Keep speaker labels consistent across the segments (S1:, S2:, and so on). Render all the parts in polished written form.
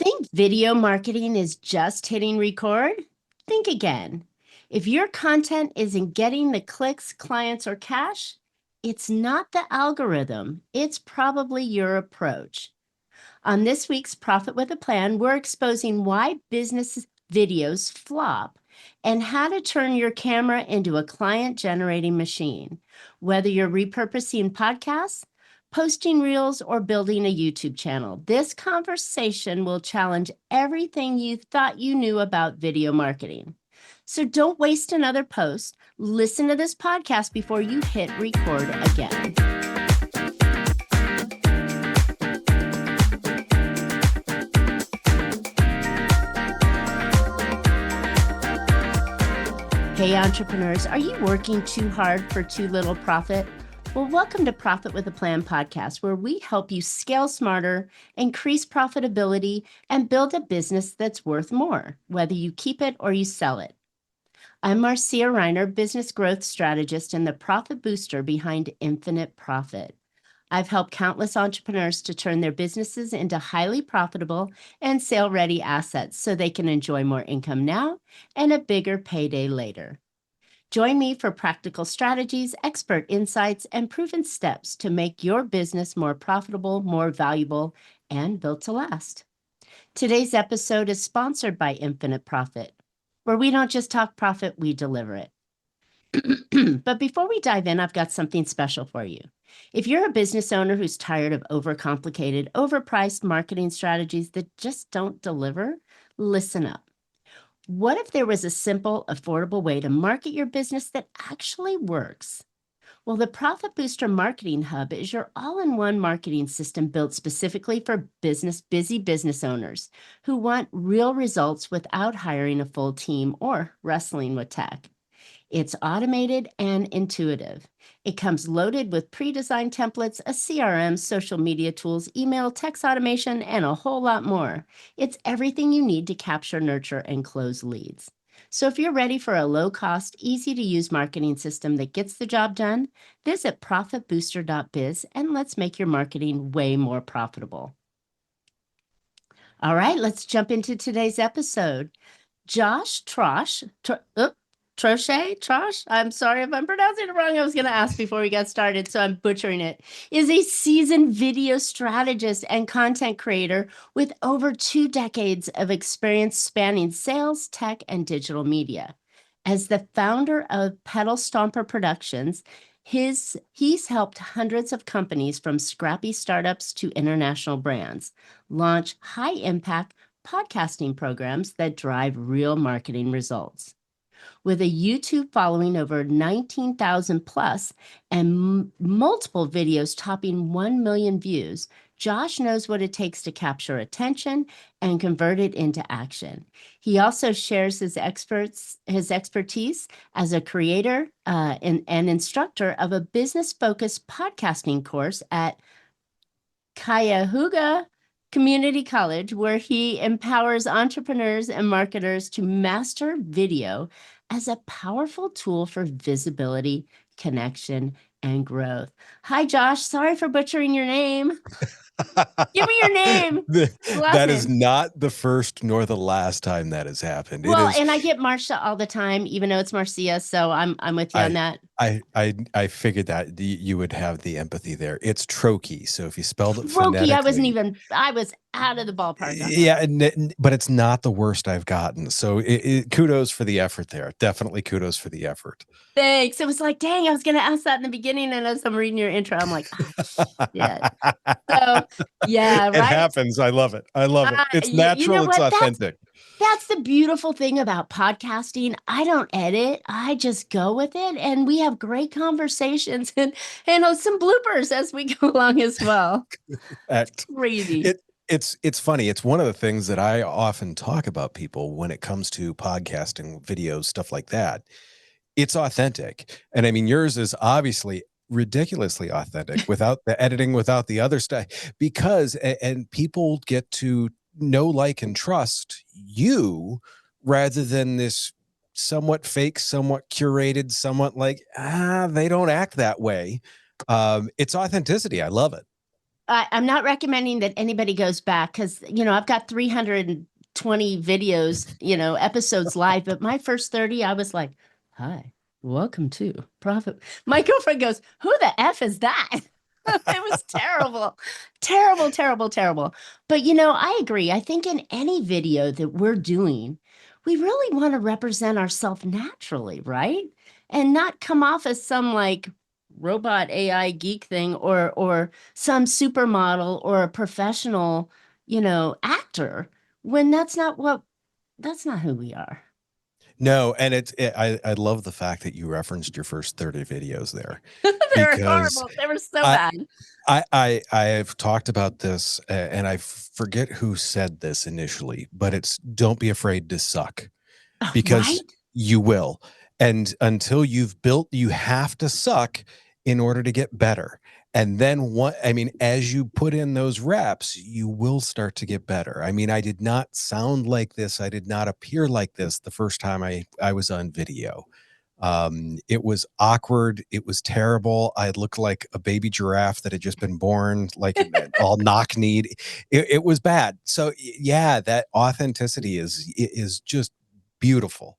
S1: Think video marketing is just hitting record? Think again. If your content isn't getting the clicks, clients, or cash, it's not the algorithm, it's probably your approach. On this week's Profit with a Plan, we're exposing why business videos flop and how to turn your camera into a client-generating machine. Whether you're repurposing podcasts, posting reels, or building a YouTube channel, this conversation will challenge everything you thought you knew about video marketing. So don't waste another post. Listen to this podcast before you hit record again. Hey entrepreneurs, are you working too hard for too little profit? Well, welcome to Profit with a Plan podcast, where we help you scale smarter, increase profitability, and build a business that's worth more, whether you keep it or you sell it. I'm Marcia Riner, business growth strategist and the profit booster behind Infinite Profit. I've helped countless entrepreneurs to turn their businesses into highly profitable and sale-ready assets so they can enjoy more income now and a bigger payday later. Join me for practical strategies, expert insights, and proven steps to make your business more profitable, more valuable, and built to last. Today's episode is sponsored by Infinite Profit, where we don't just talk profit, we deliver it. But before we dive in, I've got something special for you. If you're a business owner who's tired of overcomplicated, overpriced marketing strategies that just don't deliver, listen up. What if there was a simple, affordable way to market your business that actually works? Well, the Profit Booster Marketing Hub is your all-in-one marketing system built specifically for busy business owners who want real results without hiring a full team or wrestling with tech. It's automated and intuitive. It comes loaded with pre-designed templates, a CRM, social media tools, email, text automation, and a whole lot more. It's everything you need to capture, nurture, and close leads. So if you're ready for a low-cost, easy-to-use marketing system that gets the job done, visit profitbooster.biz and let's make your marketing way more profitable. All right, let's jump into today's episode. Josh Troche, Troche, I'm sorry if I'm pronouncing it wrong. I was going to ask before we got started, so I'm butchering it, is a seasoned video strategist and content creator with over 2 decades of experience spanning sales, tech, and digital media. As the founder of Pedal Stomper Productions, he's helped hundreds of companies from scrappy startups to international brands launch high-impact podcasting programs that drive real marketing results. With a YouTube following over 19,000 plus and multiple videos topping 1 million views, Josh knows what it takes to capture attention and convert it into action. He also shares his expertise as a creator and instructor of a business-focused podcasting course at Cuyahoga Community College, where he empowers entrepreneurs and marketers to master video as a powerful tool for visibility, connection, and growth. Hi, Josh. Sorry for butchering your name. Give me your name.
S2: That is not the first nor the last time that has happened.
S1: Well, and I get Marcia all the time, even though it's Marcia. So I'm with you on that.
S2: I figured that you would have the empathy there. It's Troche. So if you spelled it
S1: Troche,
S2: phonetically,
S1: I was out of the ballpark.
S2: Yeah, but it's not the worst I've gotten. So kudos for the effort there. Definitely kudos for the effort.
S1: Thanks. It was like, dang, I was going to ask that in the beginning. And as I'm reading your intro, I'm like, yeah. So, yeah, right.
S2: It happens. I love it. I love it. It's natural. You know it's authentic.
S1: That's the beautiful thing about podcasting. I don't edit. I just go with it. And we have great conversations and some bloopers as we go along as well. Crazy.
S2: It's funny. It's one of the things that I often talk about people when it comes to podcasting, videos, stuff like that. It's authentic. And I mean, yours is obviously ridiculously authentic without the editing, without the other stuff, because, and people get to know, like, and trust you rather than this somewhat fake, somewhat curated, somewhat like, they don't act that way. It's authenticity. I love it.
S1: I'm not recommending that anybody goes back because, I've got 320 videos, episodes live, but my first 30, I was like, hi, welcome to Profit. My girlfriend goes, who the F is that? It was terrible, terrible, terrible, terrible. But, I agree. I think in any video that we're doing, we really want to represent ourselves naturally, right? And not come off as some like robot AI geek thing or some supermodel or a professional, actor when that's not who we are.
S2: No, and I love the fact that you referenced your first 30 videos there,
S1: They were
S2: because
S1: horrible. They were so
S2: I
S1: bad.
S2: I've talked about this, and I forget who said this initially, but it's don't be afraid to suck, because
S1: Right?
S2: you will. And until you've built, you have to suck in order to get better. And then as you put in those reps, you will start to get better. I mean, I did not sound like this. I did not appear like this the first time I was on video. It was awkward. It was terrible. I looked like a baby giraffe that had just been born, like all knock-kneed. It was bad. So yeah, that authenticity is just beautiful.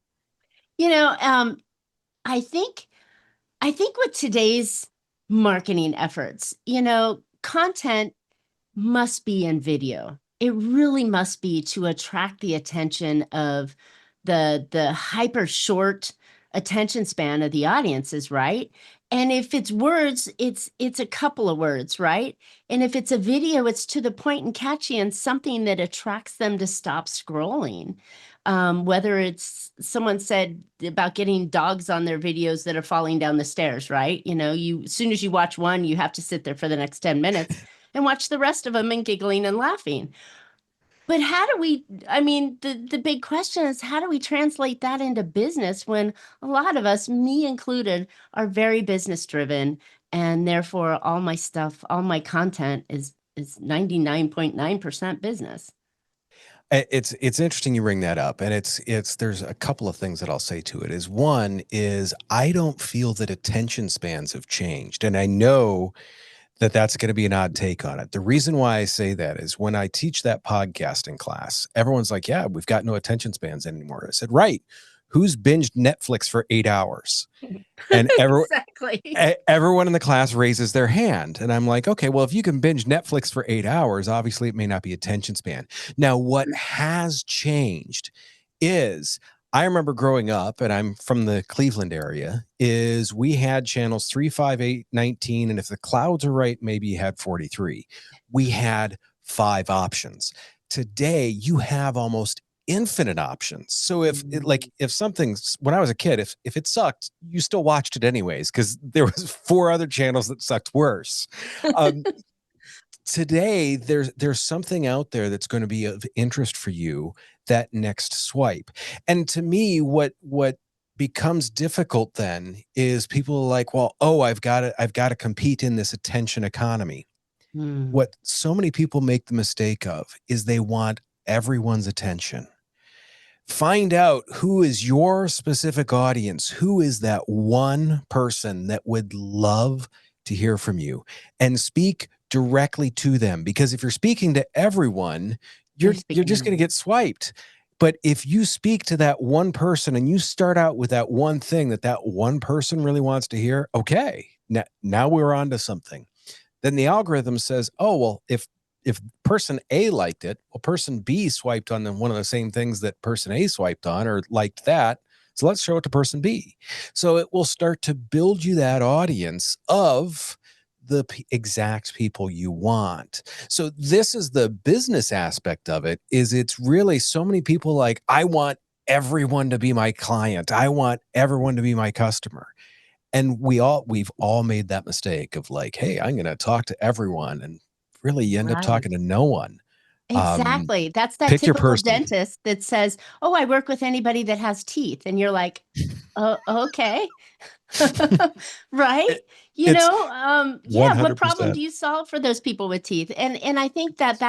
S1: You know, um, I think I think with today's marketing efforts, content must be in video. It really must be to attract the attention of the hyper short attention span of the audiences, right? And if it's words, it's a couple of words, right? And if it's a video, it's to the point and catchy and something that attracts them to stop scrolling. Whether it's someone said about getting dogs on their videos that are falling down the stairs, right? You as soon as you watch one, you have to sit there for the next 10 minutes and watch the rest of them and giggling and laughing. But how do we, I mean, the big question is how do we translate that into business when a lot of us, me included, are very business driven and therefore all my stuff, all my content is 99.9% business.
S2: It's interesting you bring that up, and it's there's a couple of things that I'll say to it. Is one is I don't feel that attention spans have changed, and I know that that's going to be an odd take on it. The reason why I say that is when I teach that podcasting class, everyone's like, "Yeah, we've got no attention spans anymore." I said, "Right? Who's binged Netflix for 8 hours?" And
S1: Exactly.
S2: everyone in the class raises their hand. And I'm like, okay, well, if you can binge Netflix for 8 hours, obviously it may not be attention span. Now, what has changed is I remember growing up, and I'm from the Cleveland area, is we had channels 3, 5, 8, 19. And if the clouds are right, maybe you had 43. We had 5 options. Today, you have almost infinite options. So if something's when I was a kid, if it sucked, you still watched it anyways because there was 4 other channels that sucked worse. Um, Today there's something out there that's going to be of interest for you, that next swipe. And to me, what becomes difficult then is people are like, well, oh, I've got to compete in this attention economy.
S1: Hmm.
S2: What so many people make the mistake of is they want everyone's attention. Find out who is your specific audience. Who is that one person that would love to hear from you, and speak directly to them? Because if you're speaking to everyone,
S1: You're
S2: you're
S1: speaking
S2: just going to
S1: to
S2: get swiped. But if you speak to that one person and you start out with that one thing that that one person really wants to hear, okay, now we're on to something. Then the algorithm says, oh, well, if person A liked it, well, person B swiped on one of the same things that person A swiped on or liked that. So let's show it to person B. So it will start to build you that audience of the exact people you want. So this is the business aspect of it, is it's really so many people like, I want everyone to be my client. I want everyone to be my customer. And we've all made that mistake of like, hey, I'm going to talk to everyone, and really you end up
S1: right.
S2: talking to no one. Um,
S1: Exactly. That's that
S2: Pick your
S1: typical
S2: person.
S1: dentist that says, "Oh, I work with anybody that has teeth." And you're like, "Oh, okay." Right?
S2: It, it's
S1: Yeah, what problem
S2: 100%.
S1: do you solve for those people with teeth? And I think that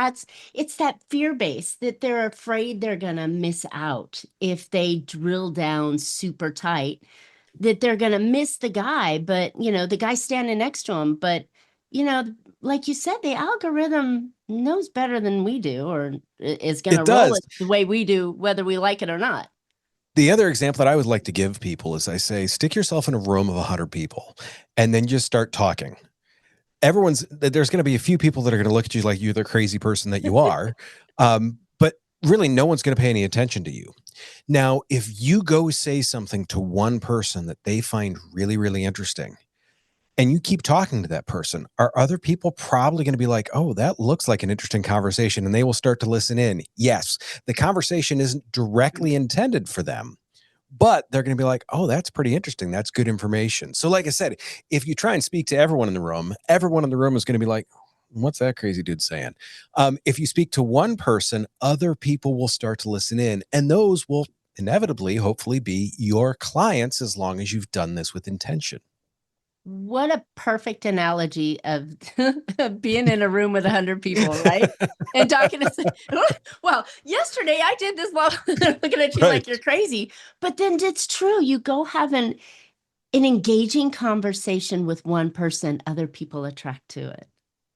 S1: it's that fear base that they're afraid they're gonna miss out if they drill down super tight, that they're gonna miss the guy, but the guy standing next to him, but you know, like you said, the algorithm knows better than we do, or is going to
S2: It
S1: roll
S2: does.
S1: it the way we do, whether we like it or not.
S2: The other example that I would like to give people is I say, stick yourself in a room of 100 people and then just start talking. There's going to be a few people that are going to look at you like you're the crazy person that you are. But really, no one's going to pay any attention to you. Now, if you go say something to one person that they find really, really interesting, and you keep talking to that person, are other people probably going to be like, oh, that looks like an interesting conversation, and they will start to listen in? Yes, the conversation isn't directly intended for them, but they're going to be like, oh, that's pretty interesting. That's good information. So like I said, if you try and speak to everyone in the room is going to be like, what's that crazy dude saying? If you speak to one person, other people will start to listen in, and those will inevitably, hopefully, be your clients as long as you've done this with intention.
S1: What a perfect analogy of being in a room with 100 people, right? And talking to, well, yesterday I did this while looking at you like you're
S2: Right.
S1: crazy. But then it's true. You go have an engaging conversation with one person, other people attract to it.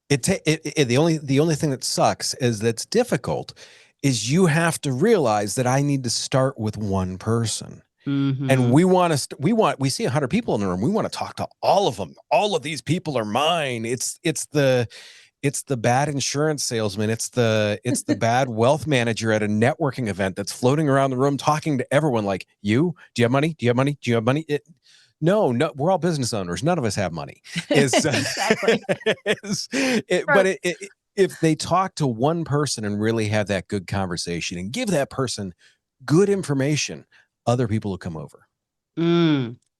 S2: The only thing that sucks is that's difficult is you have to realize that I need to start with one person. And
S1: Mm-hmm.
S2: we see 100 people in the room. We want to talk to all of them. All of these people are mine. It's the bad insurance salesman. It's the bad wealth manager at a networking event that's floating around the room talking to everyone like, do you have money? Do you have money? Do you have money? No, we're all business owners. None of us have money.
S1: Exactly.
S2: If they talk to one person and really have that good conversation and give that person good information, other people will come over.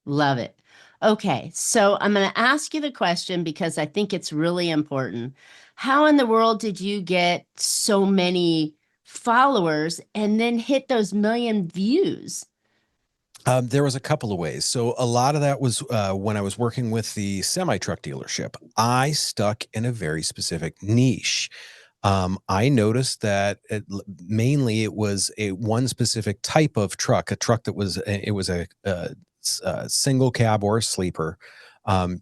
S1: Love it. Okay, so I'm going to ask you the question because I think it's really important. How in the world did you get so many followers and then hit those million views?
S2: There was a couple of ways. So a lot of that was when I was working with the semi truck dealership. I stuck in a very specific niche. I noticed that mainly it was a one specific type of truck, a truck that was it was a single cab or a sleeper.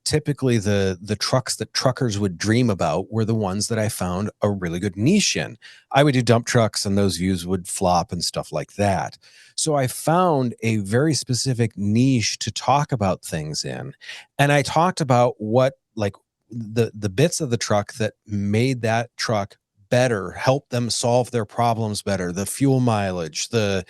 S2: Typically, the trucks that truckers would dream about were the ones that I found a really good niche in. I would do dump trucks, and those views would flop and stuff like that. So I found a very specific niche to talk about things in, and I talked about what like the bits of the truck that made that truck better, help them solve their problems better, the fuel mileage, and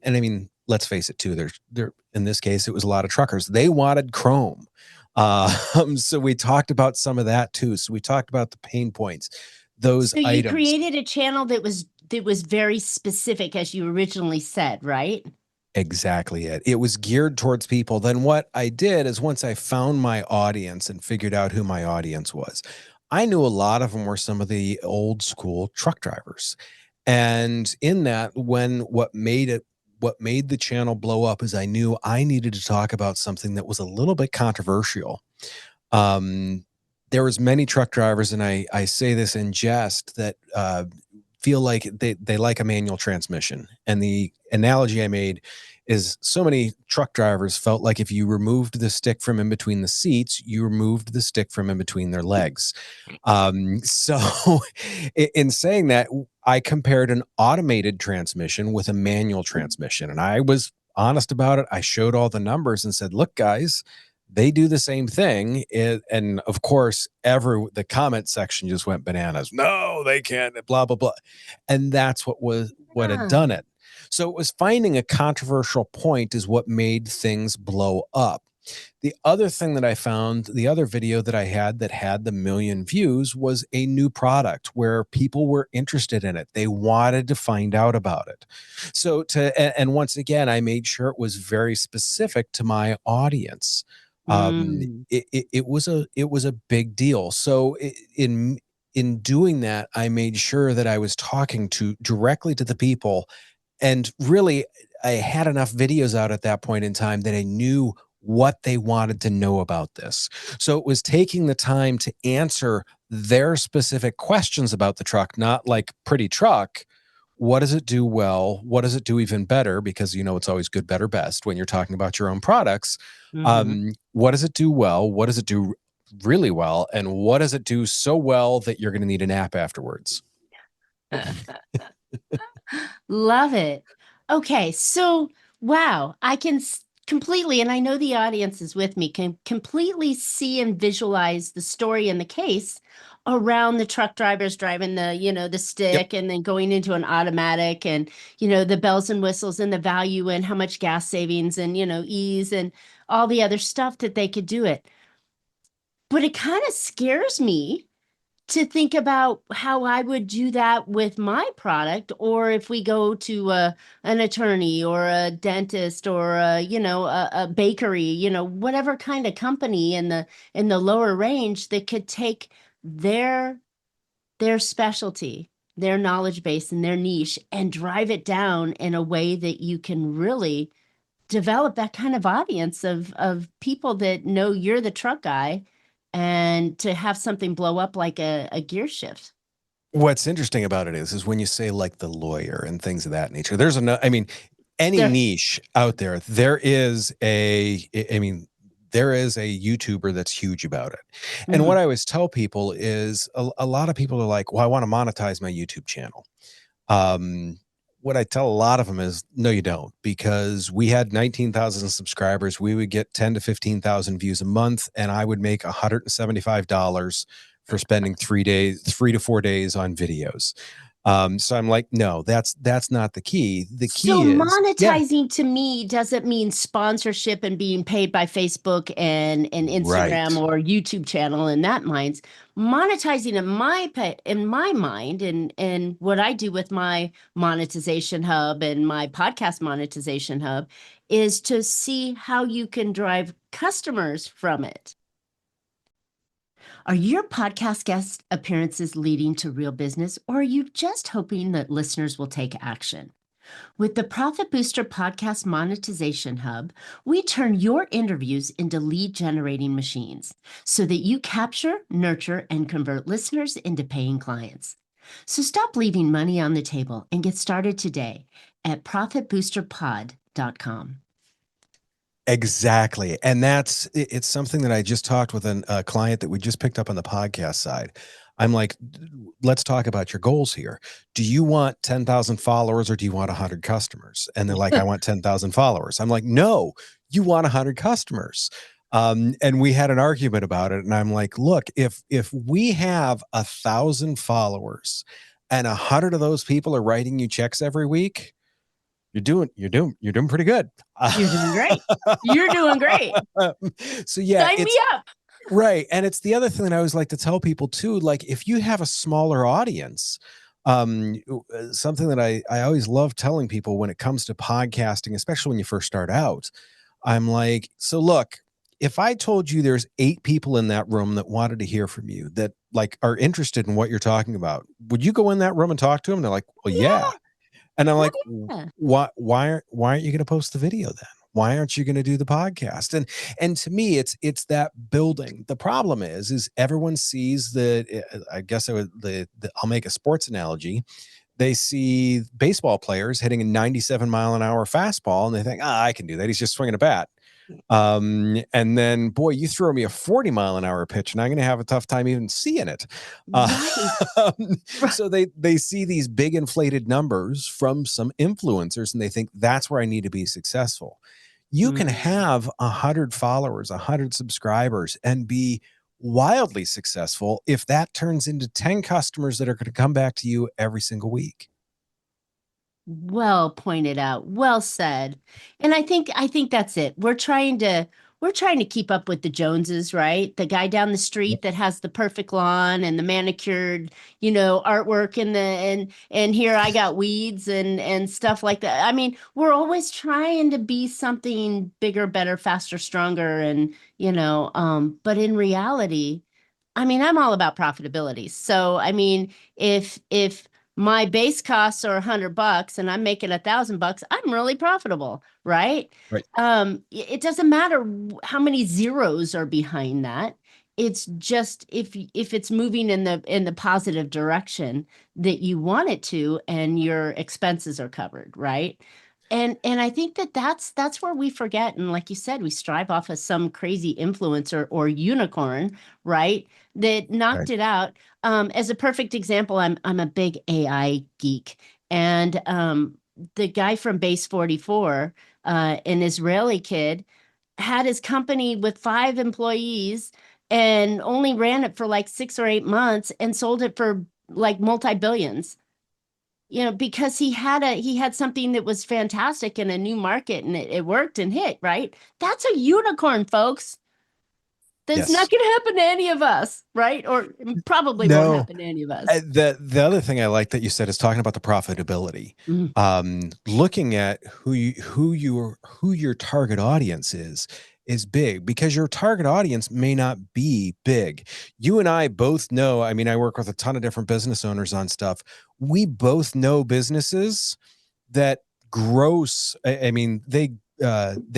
S2: I mean, let's face it too, there in this case, it was a lot of truckers. They wanted chrome. So we talked about some of that too. So we talked about the pain points, those
S1: So you
S2: items.
S1: created a channel that was very specific, as you originally said, right?
S2: Exactly it. It was geared towards people. Then what I did is once I found my audience and figured out who my audience was, I knew a lot of them were some of the old school truck drivers. And in that, what made the channel blow up is I knew I needed to talk about something that was a little bit controversial. Um, there was many truck drivers, and I say this in jest, that feel like they like a manual transmission. And the analogy I made is so many truck drivers felt like if you removed the stick from in between the seats, you removed the stick from in between their legs. So in saying that, I compared an automated transmission with a manual transmission, and I was honest about it. I showed all the numbers and said, look, guys, they do the same thing. And of course, the comment section just went bananas. No, they can't, blah, blah, blah. And that's what had
S1: Ah.
S2: done it. So it was finding a controversial point is what made things blow up. The other thing that I found, the other video that I had that had the million views was a new product where people were interested in it. They wanted to find out about it. And once again, I made sure it was very specific to my audience.
S1: Mm.
S2: It was a big deal. So in doing that, I made sure that I was talking directly to the people, and really I had enough videos out at that point in time that I knew what they wanted to know about this. So it was taking the time to answer their specific questions about the truck, not like pretty truck. What does it do well? What does it do even better? Because it's always good, better, best when you're talking about your own products.
S1: Hmm.
S2: What does it do well? What does it do really well, and what does it do so well that you're going to need a nap afterwards?
S1: Love it. Okay, so wow, I can completely, and I know the audience is with me, can completely see and visualize the story and the case around the truck drivers driving the
S2: Yep.
S1: stick and then going into an automatic and, the bells and whistles and the value and how much gas savings and, ease and all the other stuff that they could do it. But it kind of scares me to think about how I would do that with my product, or if we go to an attorney or a dentist or a bakery, whatever kind of company in the lower range that could take their their specialty, their knowledge base and their niche and drive it down in a way that you can really develop that kind of audience of people that know you're the truck guy and to have something blow up like a gear shift.
S2: What's interesting about it is when you say like the lawyer and things of that nature, there's I mean, any
S1: There,
S2: niche out there, there is a YouTuber that's huge about it. And what
S1: mhm.
S2: I always tell people is a lot of people are like, well, I want to monetize my YouTube channel. Um, what I tell a lot of them is, no, you don't, because we had 19,000 subscribers. We would get 10 to 15,000 views a month, and I would make $175 for spending 3 to 4 days on videos. So I'm like, no, that's not the key. The
S1: So
S2: key is, yeah,
S1: monetizing to me doesn't mean sponsorship and being paid by Facebook and Instagram
S2: right.
S1: or YouTube channel in that minds. Monetizing in my mind and what I do with my monetization hub and my podcast monetization hub is to see how you can drive customers from it. Are your podcast guest appearances leading to real business, or are you just hoping that listeners will take action? With the Profit Booster Podcast Monetization Hub, we turn your interviews into lead generating machines so that you capture, nurture, and convert listeners into paying clients. So stop leaving money on the table and get started today at profitboosterpod.com.
S2: Exactly. And it's something that I just talked with a client that we just picked up on the podcast side. I'm like, let's talk about your goals here. Do you want 10,000 followers or do you want 100 customers? And they're like, I want 10,000 followers. I'm like, no, you want 100 customers. And we had an argument about it. And I'm like, look, if we have 1,000 followers and 100 of those people are writing you checks every week, you're doing pretty good.
S1: You're doing great. You're doing great.
S2: So yeah,
S1: Sign me
S2: it's
S1: up.
S2: right. And it's the other thing that I always like to tell people too, like if you have a smaller audience, something that I always love telling people when it comes to podcasting, especially when you first start out, I'm like, so look, if I told you there's 8 people in that room that wanted to hear from you, that like are interested in what you're talking about, would you go in that room and talk to them? They're like, well, yeah.
S1: Yeah.
S2: And I'm
S1: Oh,
S2: like,
S1: yeah.
S2: why aren't you going to post the video then? Why aren't you going to do the podcast? And to me, it's that building. The problem is everyone sees I guess I'll make a sports analogy. They see baseball players hitting a 97 mile an hour fastball and they think, I can do that. He's just swinging a bat. And then, boy, you throw me a 40-mile-an-hour pitch, and I'm going to have a tough time even seeing it.
S1: Right. Right.
S2: So they see these big inflated numbers from some influencers, and they think that's where I need to be successful. You can
S1: Mm.
S2: have 100 followers, 100 subscribers, and be wildly successful if that turns into 10 customers that are going to come back to you every single week.
S1: Well pointed out. Well said. And I think that's it. We're trying to keep up with the Joneses, right? The guy down the
S2: Yep.
S1: street that has the perfect lawn and the manicured, artwork and here I got weeds and stuff like that. I mean, we're always trying to be something bigger, better, faster, stronger and, but in reality, I mean, I'm all about profitability. So, I mean, if my base costs are $100 and I'm making $1,000, I'm really profitable, right?
S2: Right.
S1: It doesn't matter how many zeros are behind that. It's just if it's moving in the positive direction that you want it to, and your expenses are covered, right? And I think that's where we forget. And like you said, we strive off of some crazy influencer or unicorn, right? That knocked
S2: Right.
S1: it out. As a perfect example, I'm a big AI geek, and the guy from Base 44, an Israeli kid, had his company with 5 employees and only ran it for like 6 or 8 months and sold it for like multi-billions, because he had something that was fantastic in a new market, and it worked and hit, right? That's a unicorn, folks. That's not
S2: Yes.
S1: going to happen to any of us, right? Or probably won't
S2: No.
S1: happen to any of us.
S2: The other thing I like that you said is talking about the profitability.
S1: Mm.
S2: Looking at who your target audience is big, because your target audience may not be big. You and I both know, I mean, I work with a ton of different business owners on stuff. We both know businesses that gross, I mean, they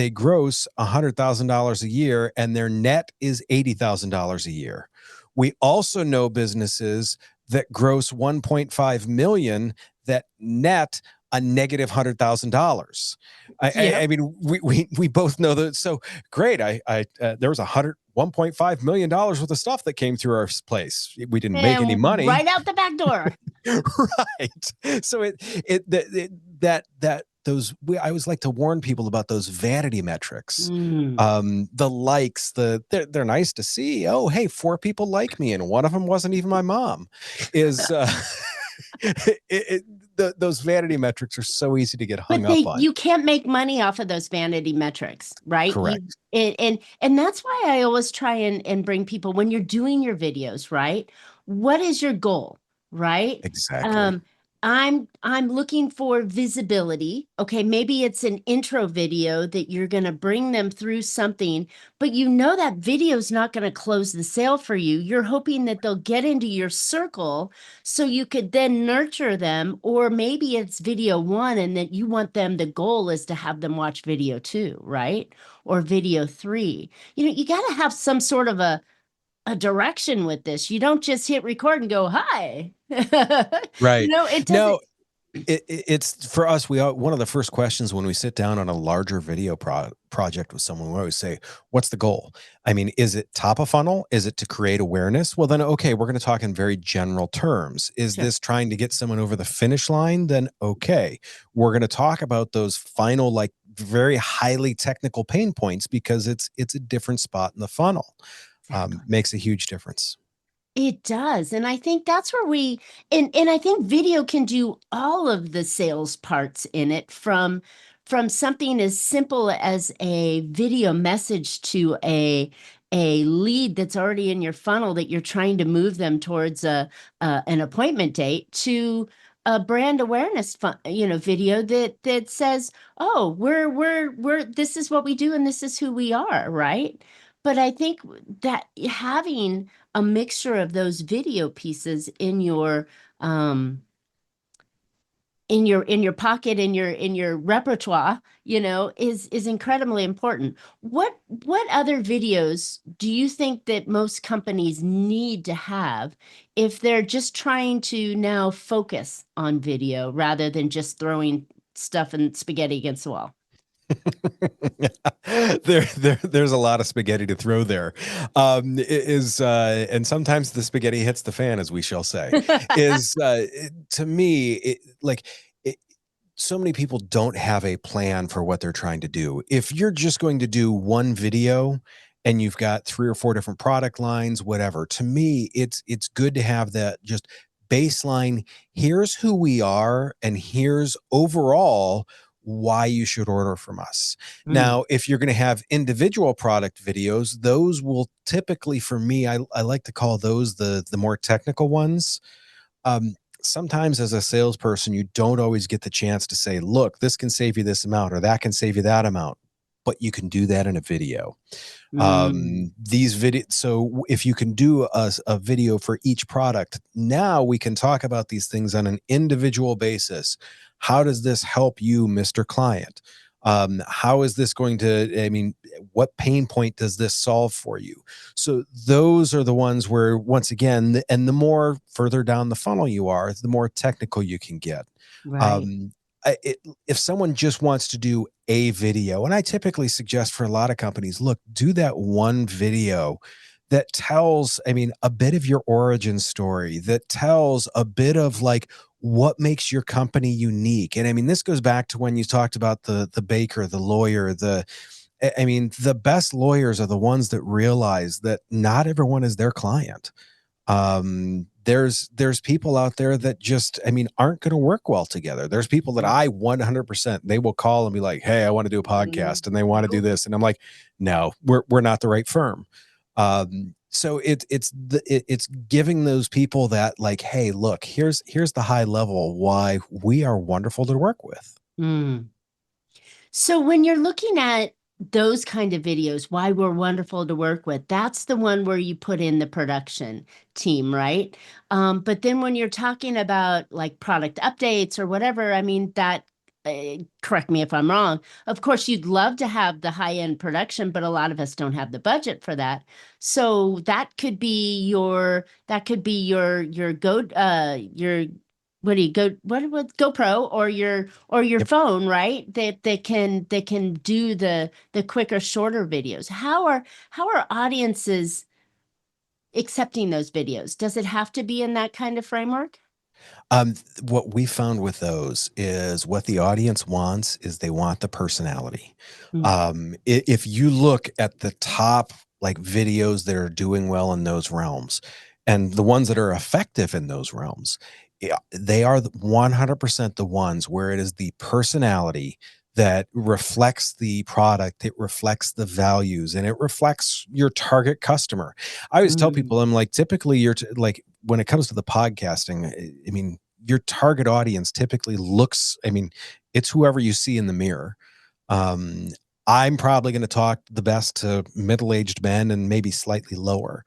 S2: gross $100,000 a year and their net is $80,000 a year. We also know businesses that gross 1.5 million that net a negative $100,000. I
S1: Yep.
S2: mean, we both know that. So great. There was 1.5 million dollars worth of stuff that came through our place. We didn't make any
S1: And
S2: money.
S1: right out the back door.
S2: Right. So that those, I always like to warn people about those vanity metrics.
S1: Mm.
S2: The likes, they're nice to see. Oh, hey, 4 people like me, and one of them wasn't even my mom. Is it, it, those vanity metrics are so easy to get hung
S1: But
S2: up on.
S1: you can't make money off of those vanity metrics, right?
S2: Correct.
S1: And that's why I always try and bring people, when you're doing your videos, right? What is your goal, right?
S2: Exactly.
S1: Um, I'm looking for visibility. Okay, maybe it's an intro video that you're going to bring them through something, but that video is not going to close the sale for you. You're hoping that they'll get into your circle so you could then nurture them, or maybe it's video one and that you want them, the goal is to have them watch video two, right? Or video three. You got to have some sort of a direction with this. You don't just hit record and go, hi.
S2: Right.
S1: It doesn't.
S2: No, it's for us. One of the first questions when we sit down on a larger video project with someone, we always say, "What's the goal?" I mean, is it top of funnel? Is it to create awareness? Well, then okay, we're going to talk in very general terms. Is
S1: Sure.
S2: this trying to get someone over the finish line? Then okay, we're going to talk about those final, like very highly technical pain points, because it's a different spot in the funnel.
S1: Exactly.
S2: Makes a huge difference.
S1: It does. And I think that's where and I think video can do all of the sales parts in it, from something as simple as a video message to a lead that's already in your funnel that you're trying to move them towards an appointment date, to a brand awareness video that says, "Oh, we're this is what we do and this is who we are," right? But I think that having a mixture of those video pieces um in your pocket, in your repertoire, is incredibly important. What other videos do you think that most companies need to have if they're just trying to now focus on video rather than just throwing stuff and spaghetti against the wall?
S2: There's a lot of spaghetti to throw there. And sometimes the spaghetti hits the fan, as we shall say. To me, so many people don't have a plan for what they're trying to do. If you're just going to do one video and you've got 3 or 4 different product lines, whatever, to me, it's good to have that just baseline. Here's who we are, and here's overall why you should order from us.
S1: Mm.
S2: Now, if you're going to have individual product videos, those will typically, for me, I like to call those the more technical ones. Sometimes as a salesperson, you don't always get the chance to say, look, this can save you this amount, or that can save you that amount, but you can do that in a video.
S1: Mm.
S2: These videos, so if you can do a video for each product, now we can talk about these things on an individual basis. How does this help you, Mr. Client? How is this going to, I mean, what pain point does this solve for you? So those are the ones where, once again, and the more further down the funnel you are, the more technical you can get.
S1: Right.
S2: if someone just wants to do a video, and I typically suggest for a lot of companies, look, do that one video that tells, I mean, a bit of your origin story, that tells a bit of like what makes your company unique. And I mean, this goes back to when you talked about the baker, the lawyer, I mean, the best lawyers are the ones that realize that not everyone is their client. There's people out there that just, I mean, aren't going to work well together. There's people that I 100%, they will call and be like, hey, I want to do a
S1: Mm,
S2: podcast and they want to do
S1: nope.
S2: this. And I'm like, no, we're not the right firm. So it's giving those people that like, hey, look, here's the high level why we are wonderful to work with.
S1: Mm. So when you're looking at those kind of videos, why we're wonderful to work with, that's the one where you put in the production team, right? But then when you're talking about like product updates or whatever, I mean, that, correct me if I'm wrong. Of course, you'd love to have the high-end production, but a lot of us don't have the budget for that. So that could be your go your what do you go what GoPro or your
S2: Yep.
S1: phone, right? That can do the quicker, shorter videos. How are audiences accepting those videos? Does it have to be in that kind of framework?
S2: What we found with those is what the audience wants is they want the personality.
S1: Mm.
S2: If you look at the top like videos that are doing well in those realms and the ones that are effective in those realms, yeah, they are 100% the ones where it is the personality that reflects the product, it reflects the values, and it reflects your target customer. I always tell
S1: Mm.
S2: people, I'm like, typically, like when it comes to the podcasting, I mean, your target audience typically looks, I mean, it's whoever you see in the mirror. Um, I'm probably going to talk the best to middle-aged men and maybe slightly lower.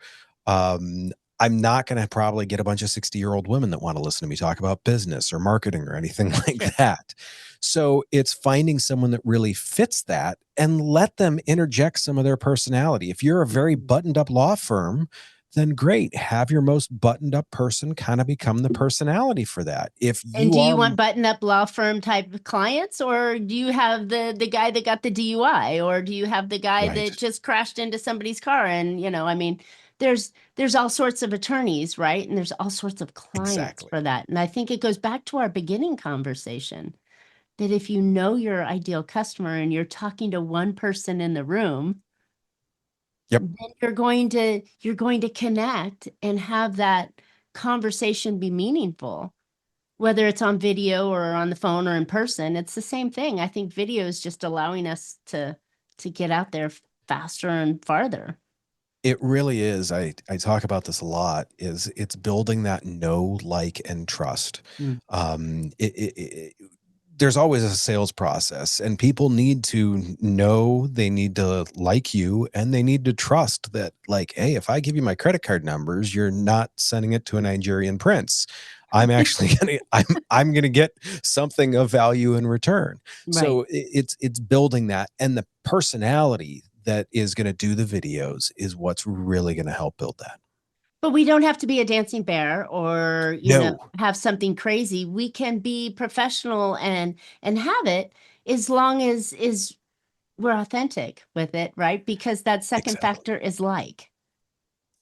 S2: Um, I'm not going to probably get a bunch of 60-year-old women that want to listen to me talk about business or marketing or anything like
S1: Sure.
S2: that. So it's finding someone that really fits that and let them interject some of their personality. If you're a very
S1: Mm.
S2: buttoned up law firm, then great. Have your most buttoned up person kind of become the personality for that. If
S1: And
S2: you
S1: do you
S2: are
S1: want button-up law firm type of clients, or do you have the guy that got the DUI, or do you have the guy that
S2: right,
S1: just crashed into somebody's car? And I mean, there's all sorts of attorneys, right? And there's all sorts of clients
S2: exactly.
S1: for that. And I think it goes back to our beginning conversation that if you know your ideal customer and you're talking to one person in the room,
S2: Yep.
S1: then you're going to connect and have that conversation be meaningful, whether it's on video or on the phone or in person. It's the same thing. I think video is just allowing us to get out there faster and farther.
S2: It really is. I talk about this a lot. Is it's building that know, like, and trust.
S1: Mm.
S2: There's always a sales process, and people need to know, they need to like you, and they need to trust that, like, hey, if I give you my credit card numbers, you're not sending it to a Nigerian prince. I'm actually gonna I'm gonna get something of value in return.
S1: Right.
S2: So it's building that, and the personality that is going to do the videos is what's really going to help build that.
S1: But we don't have to be a dancing bear or,
S2: No,
S1: have something crazy. We can be professional and have it as long as is we're authentic with it, right? Because that second
S2: exactly.
S1: factor is like.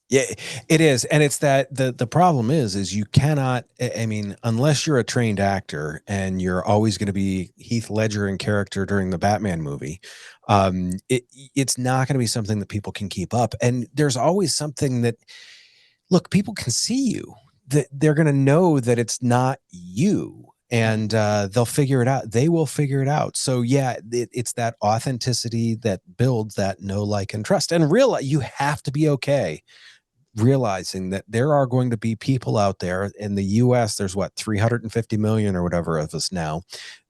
S2: Yeah, it is. And it's that the problem is you cannot, I mean, unless you're a trained actor and you're always going to be Heath Ledger in character during the Batman movie, it's not going to be something that people can keep up. And there's always something that, look, people can see you, that they're going to know that it's not you,
S1: Right.
S2: and they'll figure it out. They will figure it out. So yeah, it's that authenticity that builds that know, like, and trust. And realize you have to be okay realizing that there are going to be people out there in the US. There's what, 350 million or whatever of us now.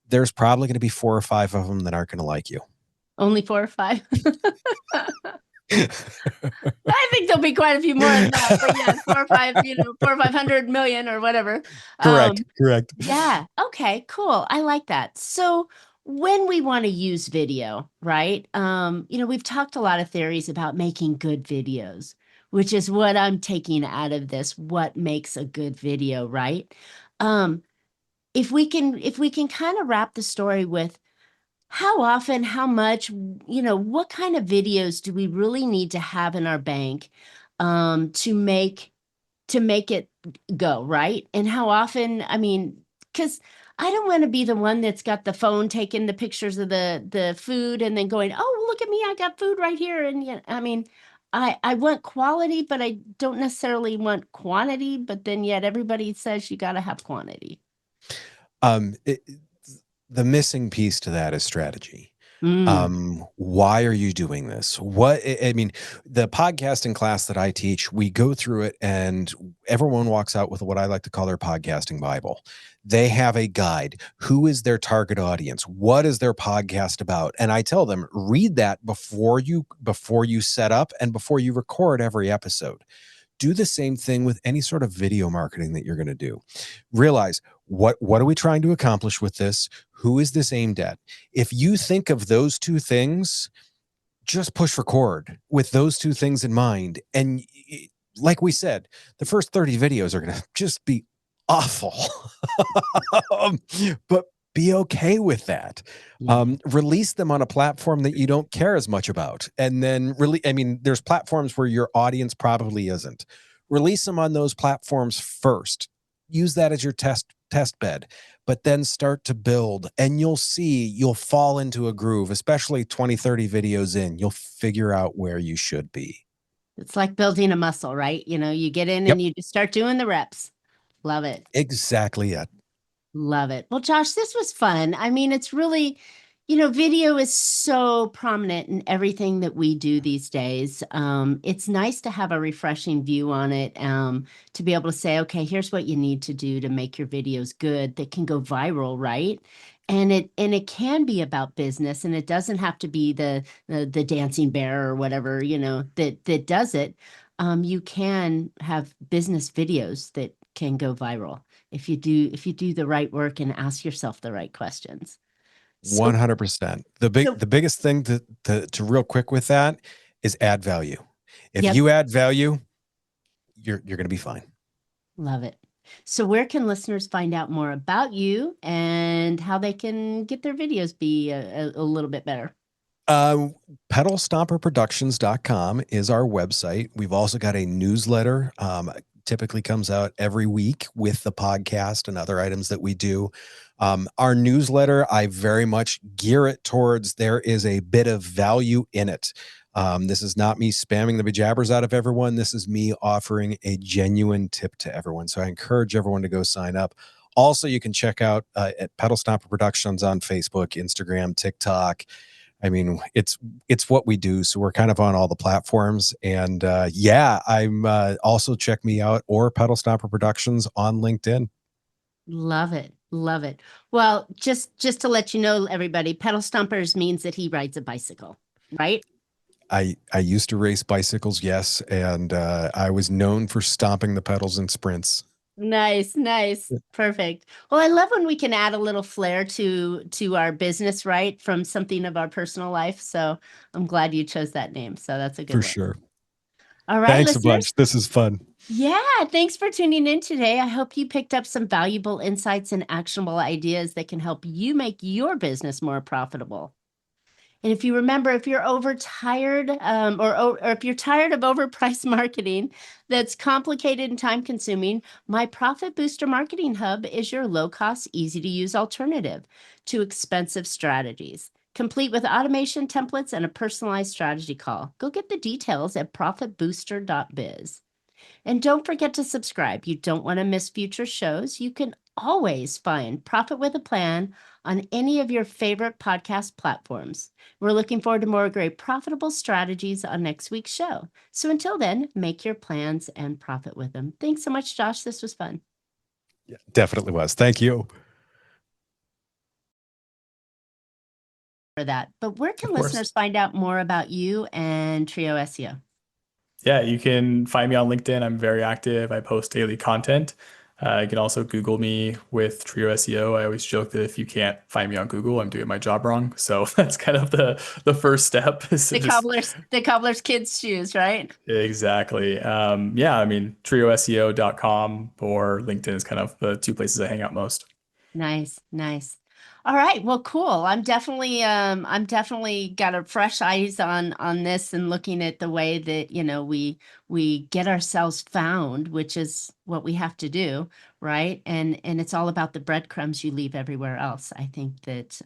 S2: There's probably going to be 4 or 5 of them that aren't going to like you.
S1: Only 4 or 5. I think there'll be quite a few more than that, but yes, 4 or 5, 4 or 500 million or whatever.
S2: Correct.
S1: Um,
S2: Correct.
S1: yeah, okay, cool. I like that. So when we want to use video, right? We've talked a lot of theories about making good videos, which is what I'm taking out of this. What makes a good video, right? Um, if we can kind of wrap the story with how often, how much, what kind of videos do we really need to have in our bank to make it go, right? And how often, I mean, because I don't want to be the one that's got the phone taking the pictures of the food and then going, oh, look at me, I got food right here. And I mean, I want quality, but I don't necessarily want quantity. But then yet everybody says you got to have quantity.
S2: Um, it, the missing piece to that is strategy.
S1: Mm,
S2: Why are you doing this? I mean, the podcasting class that I teach, we go through it and everyone walks out with what I like to call their podcasting Bible. They have a guide. Who is their target audience? What is their podcast about? And I tell them, read that before you set up and before you record every episode. Do the same thing with any sort of video marketing that you're going to do. Realize what are we trying to accomplish with this? Who is this aimed at? If you think of those two things, just push record with those two things in mind. And like we said, the first 30 videos are going to just be awful. But be okay with that.
S1: yeah.
S2: Release them on a platform that you don't care as much about. And then really, I mean, there's platforms where your audience probably isn't. Release them on those platforms first. Use that as your test bed, but then start to build and you'll fall into a groove, especially 20, 30 videos in. You'll figure out where you should be.
S1: It's like building a muscle, right? You get in
S2: Yep,
S1: and you just start doing the reps. Love it.
S2: exactly it.
S1: Love it. Well, Josh, this was fun. I mean, it's really, video is so prominent in everything that we do these days. It's nice to have a refreshing view on it, to be able to say, okay, here's what you need to do to make your videos good that can go viral, right? And it can be about business, and it doesn't have to be the dancing bear or whatever, that does it. You can have business videos that can go viral if you do the right work and ask yourself the right questions. So
S2: 100%.
S1: so
S2: The biggest thing to real quick with that is add value. If
S1: yep,
S2: you add value, you're going to be fine.
S1: love it. So where can listeners find out more about you and how they can get their videos be a little bit better?
S2: Uh, pedalstomperproductions.com is our website. We've also got a newsletter. Typically comes out every week with the podcast and other items that we do. Our newsletter, I very much gear it towards there is a bit of value in it. This is not me spamming the bejabbers out of everyone. This is me offering a genuine tip to everyone. So I encourage everyone to go sign up. Also, you can check out at Pedal Stomper Productions on Facebook, Instagram, TikTok. I mean, it's what we do. So we're kind of on all the platforms. And I'm also check me out or Pedal Stomper Productions on LinkedIn.
S1: Love it. Love it. Well, just to let you know, everybody, pedal stompers means that he rides a bicycle, right?
S2: I used to race bicycles, yes, and I was known for stomping the pedals in sprints.
S1: Nice, nice. Perfect. Well, I love when we can add a little flair to our business, right? From something of our personal life. So I'm glad you chose that name. So that's a good
S2: For
S1: one.
S2: sure.
S1: All right,
S2: Thanks a
S1: listeners.
S2: bunch. This is fun.
S1: Yeah, thanks for tuning in today. I hope you picked up some valuable insights and actionable ideas that can help you make your business more profitable. And if you remember, if you're overtired, or if you're tired of overpriced marketing that's complicated and time consuming, my Profit Booster Marketing Hub is your low cost, easy to use alternative to expensive strategies, complete with automation templates and a personalized strategy call. Go get the details at profitbooster.biz. And don't forget to subscribe. You don't want to miss future shows. You can always find Profit with a Plan on any of your favorite podcast platforms. We're looking forward to more great profitable strategies on next week's show. So until then, make your plans and profit with them. Thanks so much, Josh. This was fun.
S2: Yeah, definitely was. Thank you.
S1: For that. But where can
S3: Of course.
S1: listeners find out more about you and Trio SEO?
S3: Yeah, you can find me on LinkedIn. I'm very active. I post daily content. You can also Google me with Trio SEO. I always joke that if you can't find me on Google, I'm doing my job wrong. So that's kind of the first step. Is to
S1: The cobbler's kids' shoes, right?
S3: Exactly. Yeah, I mean, trioseo.com or LinkedIn is kind of the two places I hang out most.
S1: Nice, nice. All right, well, cool. I'm definitely got a fresh eyes on this and looking at the way that, we get ourselves found, which is what we have to do, right? And it's all about the breadcrumbs you leave everywhere else. I think that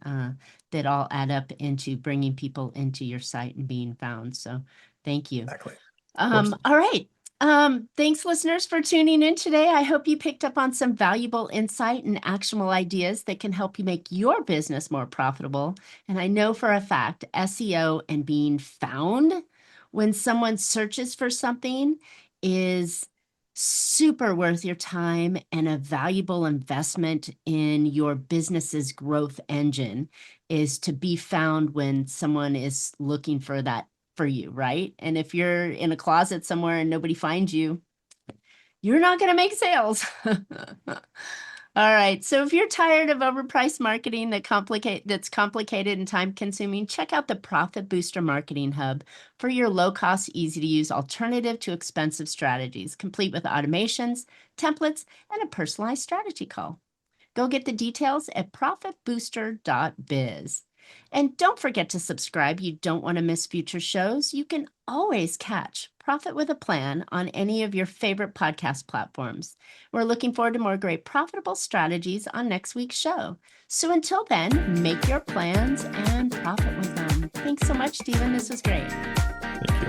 S1: all add up into bringing people into your site and being found. So thank you.
S3: Exactly. Of course.
S1: All right. Thanks, listeners, for tuning in today. I hope you picked up on some valuable insight and actionable ideas that can help you make your business more profitable. And I know for a fact, SEO and being found when someone searches for something is super worth your time and a valuable investment in your business's growth engine is to be found when someone is looking for that for you, right? And if you're in a closet somewhere and nobody finds you, you're not going to make sales. All right. So if you're tired of overpriced marketing that's complicated and time consuming, check out the Profit Booster Marketing Hub for your low cost, easy to use alternative to expensive strategies, complete with automations, templates, and a personalized strategy call. Go get the details at profitbooster.biz. And don't forget to subscribe. You don't want to miss future shows. You can always catch Profit with a Plan on any of your favorite podcast platforms. We're looking forward to more great profitable strategies on next week's show. So until then, make your plans and profit with them. Thanks so much, Stephen. This was great.
S3: Thank you.